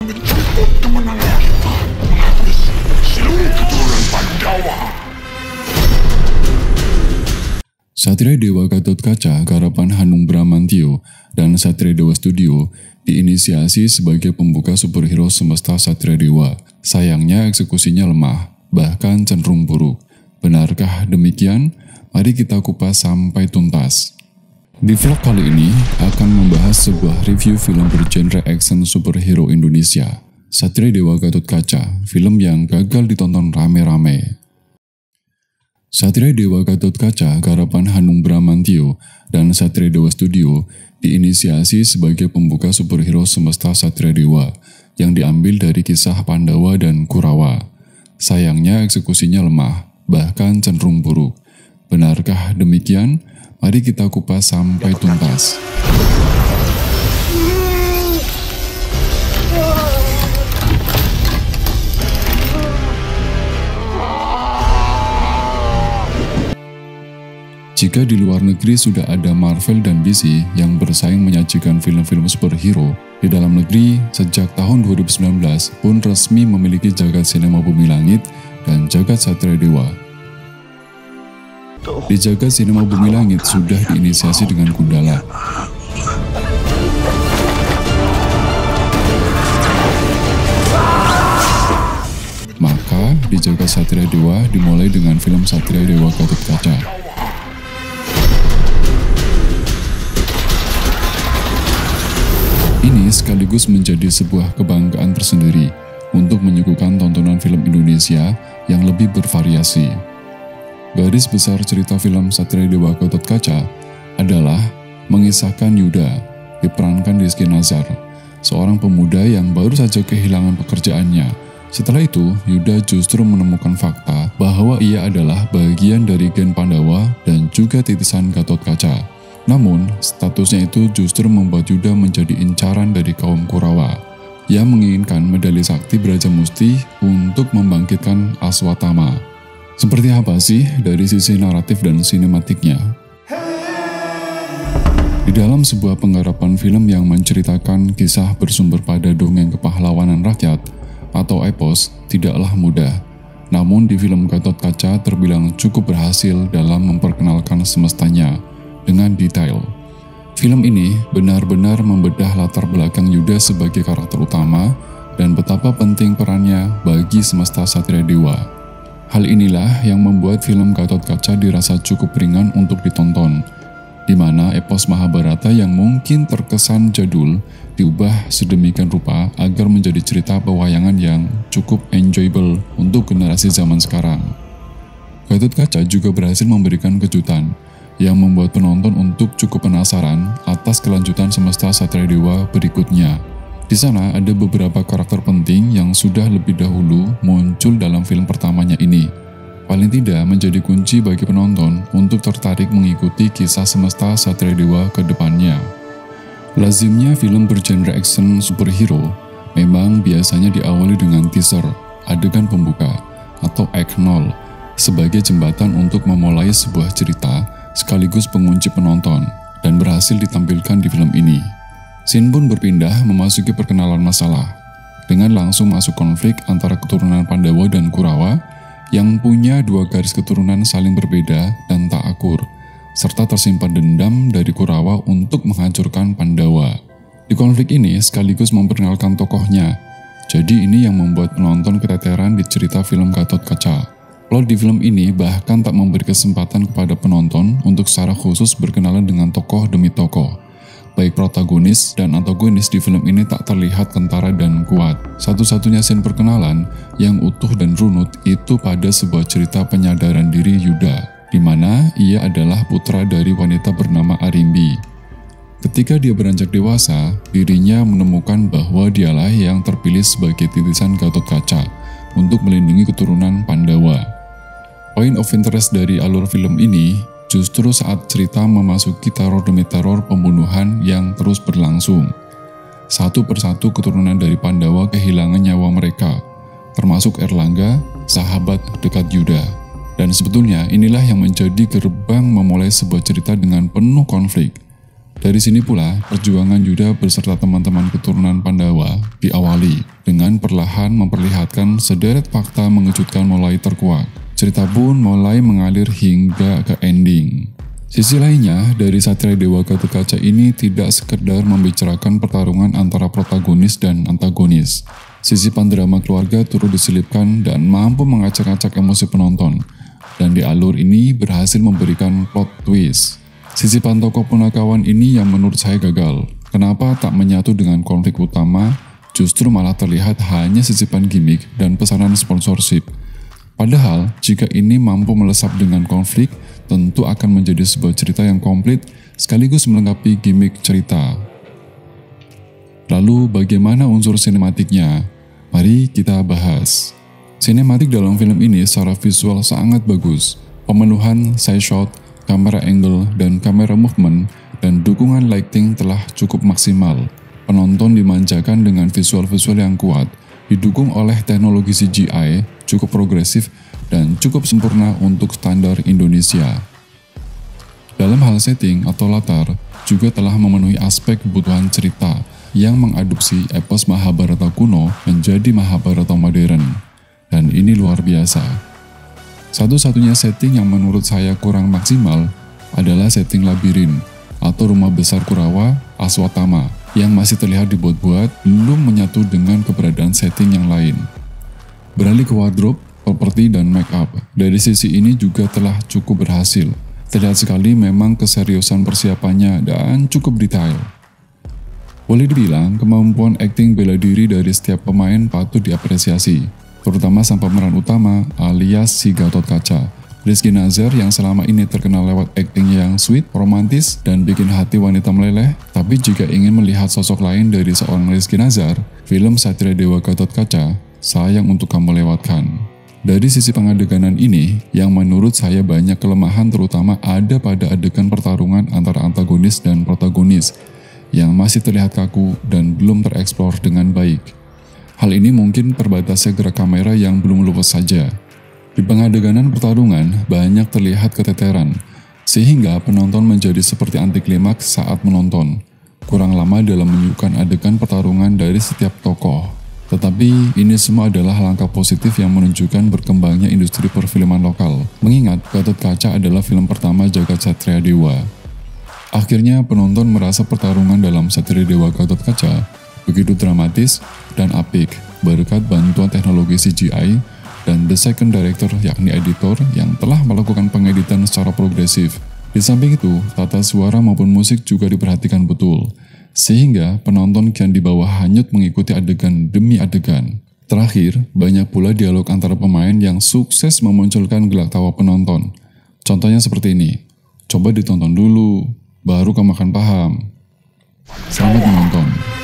menjemput kemenangan kita menghapus seluruh keturunan Pandawa. Satria Dewa Gatotkaca garapan Hanung Bramantyo dan Satria Dewa Studio diinisiasi sebagai pembuka superhero semesta Satria Dewa. Sayangnya eksekusinya lemah, bahkan cenderung buruk. Benarkah demikian? Mari kita kupas sampai tuntas. Di vlog kali ini akan membahas sebuah review film bergenre action superhero Indonesia, Satria Dewa Gatotkaca, film yang gagal ditonton rame-rame. Satria Dewa Gatotkaca garapan Hanung Bramantyo dan Satria Dewa Studio diinisiasi sebagai pembuka superhero semesta Satria Dewa yang diambil dari kisah Pandawa dan Kurawa. Sayangnya eksekusinya lemah, bahkan cenderung buruk. Benarkah demikian? Mari kita kupas sampai tuntas. Jika di luar negeri sudah ada Marvel dan DC yang bersaing menyajikan film-film superhero, di dalam negeri sejak tahun 2019 pun resmi memiliki jagat sinema Bumi Langit dan jagat Satria Dewa. Di jagat sinema Bumi Langit sudah diinisiasi dengan Gundala. Maka di jagat Satria Dewa dimulai dengan film Satria Dewa Gatotkaca. Ini sekaligus menjadi sebuah kebanggaan tersendiri untuk menyuguhkan tontonan film Indonesia yang lebih bervariasi. Garis besar cerita film Satria Dewa Gatotkaca adalah mengisahkan Yuda, diperankan Rizky Nazar, seorang pemuda yang baru saja kehilangan pekerjaannya. Setelah itu, Yuda justru menemukan fakta bahwa ia adalah bagian dari gen Pandawa dan juga titisan Gatotkaca. Namun, statusnya itu justru membuat Yuda menjadi incaran dari kaum Kurawa yang menginginkan medali sakti Braja Musti untuk membangkitkan Aswatama. Seperti apa sih dari sisi naratif dan sinematiknya? Di dalam sebuah penggarapan film yang menceritakan kisah bersumber pada dongeng kepahlawanan rakyat atau epos tidaklah mudah. Namun di film Gatotkaca terbilang cukup berhasil dalam memperkenalkan semestanya dengan detail. Film ini benar-benar membedah latar belakang Yuda sebagai karakter utama dan betapa penting perannya bagi semesta Satria Dewa. Hal inilah yang membuat film Gatotkaca dirasa cukup ringan untuk ditonton, di mana epos Mahabharata yang mungkin terkesan jadul diubah sedemikian rupa agar menjadi cerita pewayangan yang cukup enjoyable untuk generasi zaman sekarang. Gatotkaca juga berhasil memberikan kejutan yang membuat penonton untuk cukup penasaran atas kelanjutan semesta Satria Dewa berikutnya. Di sana ada beberapa karakter penting yang sudah lebih dahulu muncul dalam film pertamanya ini. Paling tidak menjadi kunci bagi penonton untuk tertarik mengikuti kisah semesta Satria Dewa ke depannya. Lazimnya film bergenre action superhero memang biasanya diawali dengan teaser, adegan pembuka, atau act 0 sebagai jembatan untuk memulai sebuah cerita sekaligus pengunci penonton, dan berhasil ditampilkan di film ini. Scene pun berpindah memasuki perkenalan masalah, dengan langsung masuk konflik antara keturunan Pandawa dan Kurawa yang punya dua garis keturunan saling berbeda dan tak akur, serta tersimpan dendam dari Kurawa untuk menghancurkan Pandawa. Di konflik ini sekaligus memperkenalkan tokohnya, jadi ini yang membuat penonton keteteran di cerita film Gatotkaca. Plot di film ini bahkan tak memberi kesempatan kepada penonton untuk secara khusus berkenalan dengan tokoh demi tokoh. Baik protagonis dan antagonis di film ini tak terlihat kentara dan kuat. Satu-satunya scene perkenalan yang utuh dan runut itu pada sebuah cerita penyadaran diri Yuda, di mana ia adalah putra dari wanita bernama Arimbi. Ketika dia beranjak dewasa, dirinya menemukan bahwa dialah yang terpilih sebagai titisan Gatotkaca untuk melindungi keturunan Pandawa. Point of interest dari alur film ini justru saat cerita memasuki teror demi teror pembunuhan yang terus berlangsung. Satu persatu keturunan dari Pandawa kehilangan nyawa mereka, termasuk Erlangga, sahabat dekat Yuda. Dan sebetulnya inilah yang menjadi gerbang memulai sebuah cerita dengan penuh konflik. Dari sini pula, perjuangan Yuda beserta teman-teman keturunan Pandawa diawali dengan perlahan memperlihatkan sederet fakta mengejutkan mulai terkuak. Cerita pun mulai mengalir hingga ke ending. Sisi lainnya, dari Satria Dewa Gatotkaca ini tidak sekedar membicarakan pertarungan antara protagonis dan antagonis. Sisipan drama keluarga turut diselipkan dan mampu mengacak-acak emosi penonton. Dan di alur ini berhasil memberikan plot twist. Sisipan tokoh punakawan ini yang menurut saya gagal. Kenapa tak menyatu dengan konflik utama, justru malah terlihat hanya sisipan gimmick dan pesanan sponsorship. Padahal, jika ini mampu melesap dengan konflik, tentu akan menjadi sebuah cerita yang komplit sekaligus melengkapi gimmick cerita. Lalu, bagaimana unsur sinematiknya? Mari kita bahas. Sinematik dalam film ini secara visual sangat bagus. Pemenuhan side shot, kamera angle, dan kamera movement, dan dukungan lighting telah cukup maksimal. Penonton dimanjakan dengan visual-visual yang kuat, didukung oleh teknologi CGI, cukup progresif, dan cukup sempurna untuk standar Indonesia. Dalam hal setting atau latar, juga telah memenuhi aspek kebutuhan cerita yang mengadopsi epos Mahabharata kuno menjadi Mahabharata modern. Dan ini luar biasa. Satu-satunya setting yang menurut saya kurang maksimal adalah setting labirin atau rumah besar Kurawa Aswatama yang masih terlihat dibuat-buat, belum menyatu dengan keberadaan setting yang lain. Beralih ke wardrobe, properti, dan make up, dari sisi ini juga telah cukup berhasil. Terlihat sekali memang keseriusan persiapannya dan cukup detail. Boleh dibilang, kemampuan akting bela diri dari setiap pemain patut diapresiasi, terutama sang pemeran utama alias si Gatotkaca, Rizky Nazar yang selama ini terkenal lewat akting yang sweet, romantis, dan bikin hati wanita meleleh. Tapi jika ingin melihat sosok lain dari seorang Rizky Nazar, film Satria Dewa Gatotkaca sayang untuk kamu lewatkan. Dari sisi pengadeganan ini, yang menurut saya banyak kelemahan terutama ada pada adegan pertarungan antara antagonis dan protagonis, yang masih terlihat kaku dan belum tereksplor dengan baik. Hal ini mungkin terbatasnya gerak kamera yang belum luwes saja. Di pengadeganan pertarungan, banyak terlihat keteteran, sehingga penonton menjadi seperti anti klimaks saat menonton. Kurang lama dalam menunjukkan adegan pertarungan dari setiap tokoh. Tetapi, ini semua adalah langkah positif yang menunjukkan berkembangnya industri perfilman lokal. Mengingat, Gatotkaca adalah film pertama Jagat Satria Dewa. Akhirnya, penonton merasa pertarungan dalam Satria Dewa Gatotkaca begitu dramatis dan apik berkat bantuan teknologi CGI dan the second director yakni editor yang telah melakukan pengeditan secara progresif. Di samping itu, tata suara maupun musik juga diperhatikan betul, sehingga penonton kian dibawa hanyut mengikuti adegan demi adegan. Terakhir, banyak pula dialog antara pemain yang sukses memunculkan gelak tawa penonton. Contohnya seperti ini, coba ditonton dulu, baru kamu akan paham. Selamat menonton.